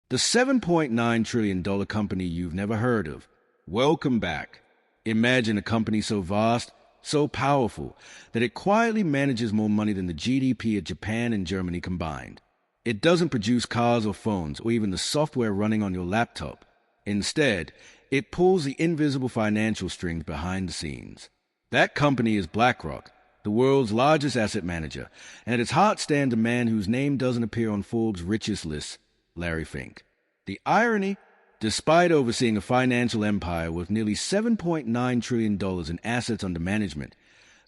The $7.9 trillion company you've never heard of. Welcome back. Imagine a company so vast, so powerful, that it quietly manages more money than the GDP of Japan and Germany combined. It doesn't produce cars or phones or even the software running on your laptop. Instead, it pulls the invisible financial strings behind the scenes. That company is BlackRock, the world's largest asset manager, and at its heart stands a man whose name doesn't appear on Forbes' richest list, Larry Fink. The irony? Despite overseeing a financial empire with nearly $7.9 trillion in assets under management,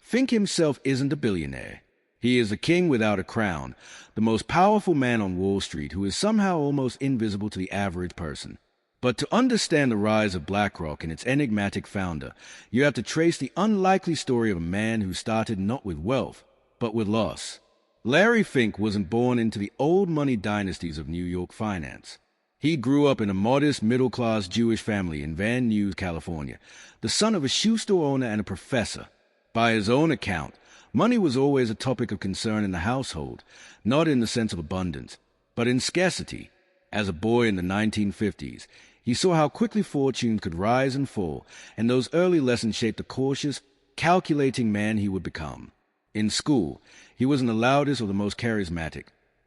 Fink himself isn't a billionaire. He is a king without a crown, the most powerful man on Wall Street who is somehow almost invisible to the average person. But to understand the rise of BlackRock and its enigmatic founder, you have to trace the unlikely story of a man who started not with wealth, but with loss. Larry Fink wasn't born into the old money dynasties of New York finance. He grew up in a modest, middle-class Jewish family in Van Nuys, California, the son of a shoe store owner and a professor. By his own account, money was always a topic of concern in the household, not in the sense of abundance, but in scarcity. As a boy in the 1950s, he saw how quickly fortunes could rise and fall, and those early lessons shaped the cautious, calculating man he would become. In school, he wasn't the loudest or the most charismatic,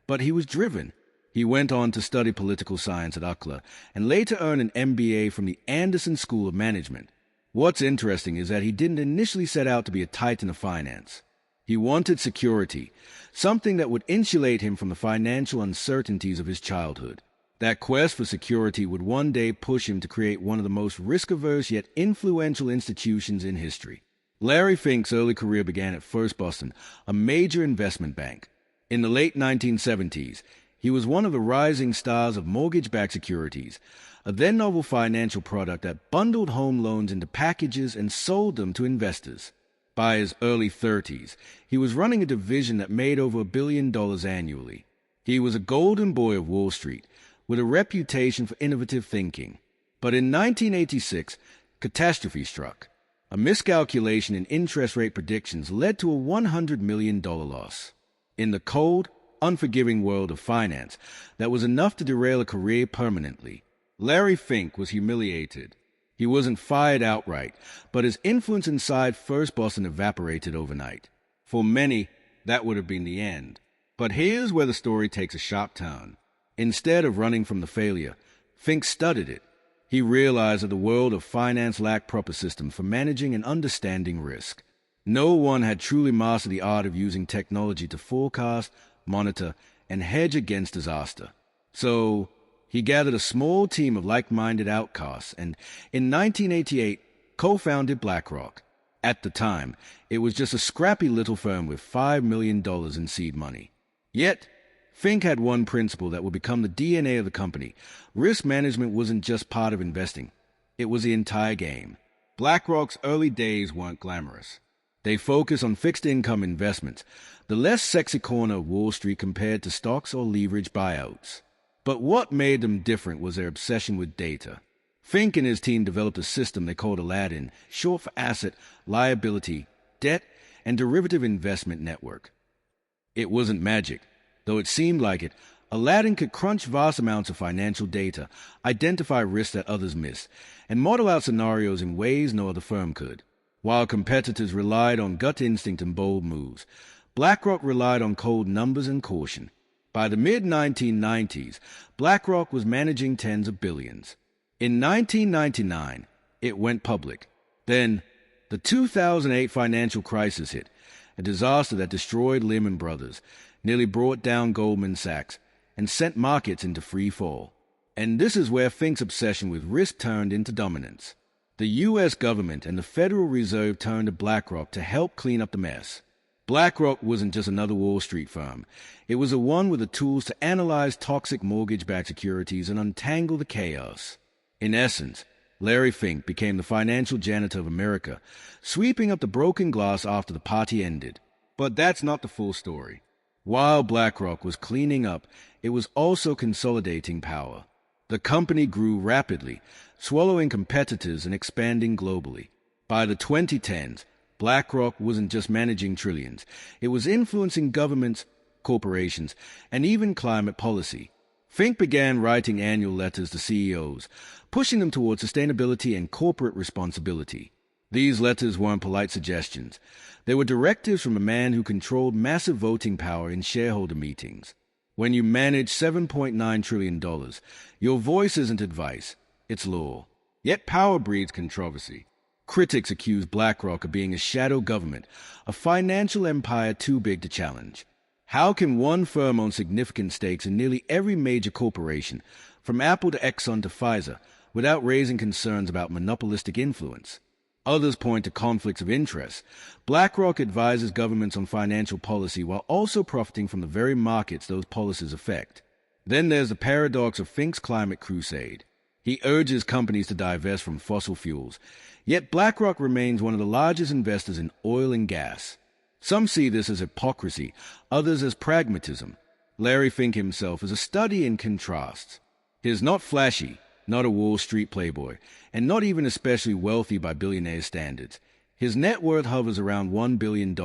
but he was driven. He went on to study political science at UCLA and later earned an MBA from the Anderson School of Management. What's interesting is that he didn't initially set out to be a titan of finance. He wanted security, something that would insulate him from the financial uncertainties of his childhood. That quest for security would one day push him to create one of the most risk-averse yet influential institutions in history. Larry Fink's early career began at First Boston, a major investment bank. In the late 1970s, he was one of the rising stars of mortgage-backed securities, a then-novel financial product that bundled home loans into packages and sold them to investors. By his early 30s, he was running a division that made over $1 billion annually. He was a golden boy of Wall Street, with a reputation for innovative thinking. But in 1986, catastrophe struck. A miscalculation in interest rate predictions led to a $100 million loss. In the cold, unforgiving world of finance, that was enough to derail a career permanently. Larry Fink was humiliated. He wasn't fired outright, but his influence inside First Boston evaporated overnight. For many, that would have been the end. But here's where the story takes a sharp turn. Instead of running from the failure, Fink studied it. He realized that the world of finance lacked proper systems for managing and understanding risk. No one had truly mastered the art of using technology to forecast, monitor, and hedge against disaster. So he gathered a small team of like-minded outcasts and, in 1988, co-founded BlackRock. At the time, it was just a scrappy little firm with $5 million in seed money. Yet, Fink had one principle that would become the DNA of the company. Risk management wasn't just part of investing. It was the entire game. BlackRock's early days weren't glamorous. They focused on fixed income investments, the less sexy corner of Wall Street compared to stocks or leveraged buyouts. But what made them different was their obsession with data. Fink and his team developed a system they called Aladdin, short for Asset, Liability, Debt, and Derivative Investment Network. It wasn't magic. Though it seemed like it, Aladdin could crunch vast amounts of financial data, identify risks that others missed, and model out scenarios in ways no other firm could. While competitors relied on gut instinct and bold moves, BlackRock relied on cold numbers and caution. By the mid-1990s, BlackRock was managing tens of billions. In 1999, it went public. Then, the 2008 financial crisis hit, a disaster that destroyed Lehman Brothers, nearly brought down Goldman Sachs, and sent markets into free fall. And this is where Fink's obsession with risk turned into dominance. The U.S. government and the Federal Reserve turned to BlackRock to help clean up the mess. BlackRock wasn't just another Wall Street firm. It was the one with the tools to analyze toxic mortgage-backed securities and untangle the chaos. In essence, Larry Fink became the financial janitor of America, sweeping up the broken glass after the party ended. But that's not the full story. While BlackRock was cleaning up, it was also consolidating power. The company grew rapidly, swallowing competitors and expanding globally. By the 2010s, BlackRock wasn't just managing trillions. It was influencing governments, corporations, and even climate policy. Fink began writing annual letters to CEOs, pushing them towards sustainability and corporate responsibility. These letters weren't polite suggestions. They were directives from a man who controlled massive voting power in shareholder meetings. When you manage $7.9 trillion, your voice isn't advice, it's law. Yet power breeds controversy. Critics accuse BlackRock of being a shadow government, a financial empire too big to challenge. How can one firm own significant stakes in nearly every major corporation, from Apple to Exxon to Pfizer, without raising concerns about monopolistic influence? Others point to conflicts of interest. BlackRock advises governments on financial policy while also profiting from the very markets those policies affect. Then there's the paradox of Fink's climate crusade. He urges companies to divest from fossil fuels, yet BlackRock remains one of the largest investors in oil and gas. Some see this as hypocrisy, others as pragmatism. Larry Fink himself is a study in contrasts. He is not flashy, not a Wall Street playboy, and not even especially wealthy by billionaire standards. His net worth hovers around $1 billion,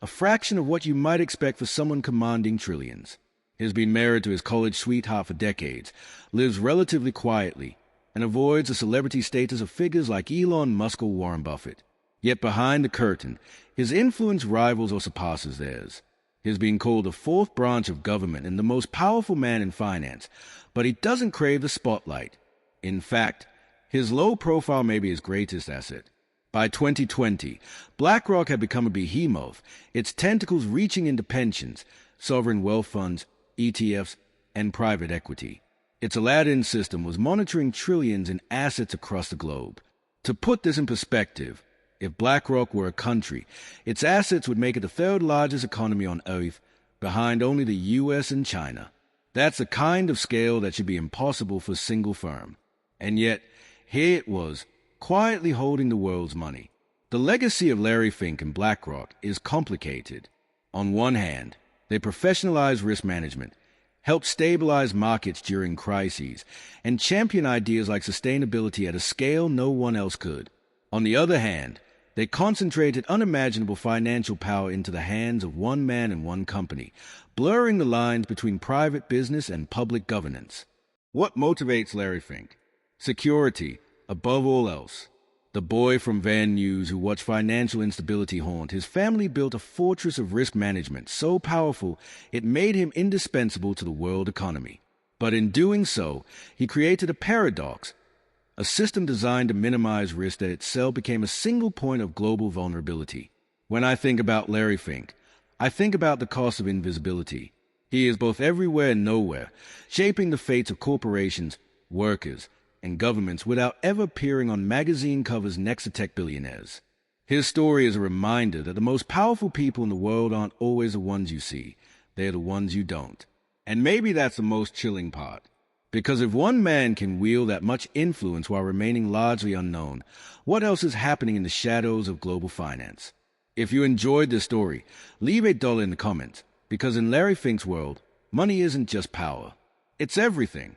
a fraction of what you might expect for someone commanding trillions. He has been married to his college sweetheart for decades, lives relatively quietly, and avoids the celebrity status of figures like Elon Musk or Warren Buffett. Yet behind the curtain, his influence rivals or surpasses theirs. He has been called the fourth branch of government and the most powerful man in finance, but he doesn't crave the spotlight. In fact, his low profile may be his greatest asset. By 2020, BlackRock had become a behemoth, its tentacles reaching into pensions, sovereign wealth funds, ETFs, and private equity. Its Aladdin system was monitoring trillions in assets across the globe. To put this in perspective, if BlackRock were a country, its assets would make it the third largest economy on Earth, behind only the US and China. That's the kind of scale that should be impossible for a single firm. And yet, here it was, quietly holding the world's money. The legacy of Larry Fink and BlackRock is complicated. On one hand, they professionalize risk management, help stabilize markets during crises, and champion ideas like sustainability at a scale no one else could. On the other hand, they concentrated unimaginable financial power into the hands of one man and one company, blurring the lines between private business and public governance. What motivates Larry Fink? Security, above all else. The boy from Van Nuys who watched financial instability haunt his family built a fortress of risk management so powerful it made him indispensable to the world economy. But in doing so, he created a paradox, a system designed to minimize risk that itself became a single point of global vulnerability. When I think about Larry Fink, I think about the cost of invisibility. He is both everywhere and nowhere, shaping the fates of corporations, workers, and governments without ever appearing on magazine covers next to tech billionaires. His story is a reminder that the most powerful people in the world aren't always the ones you see. They're the ones you don't. And maybe that's the most chilling part. Because if one man can wield that much influence while remaining largely unknown, what else is happening in the shadows of global finance? If you enjoyed this story, leave $1 in the comments, because in Larry Fink's world, money isn't just power. It's everything.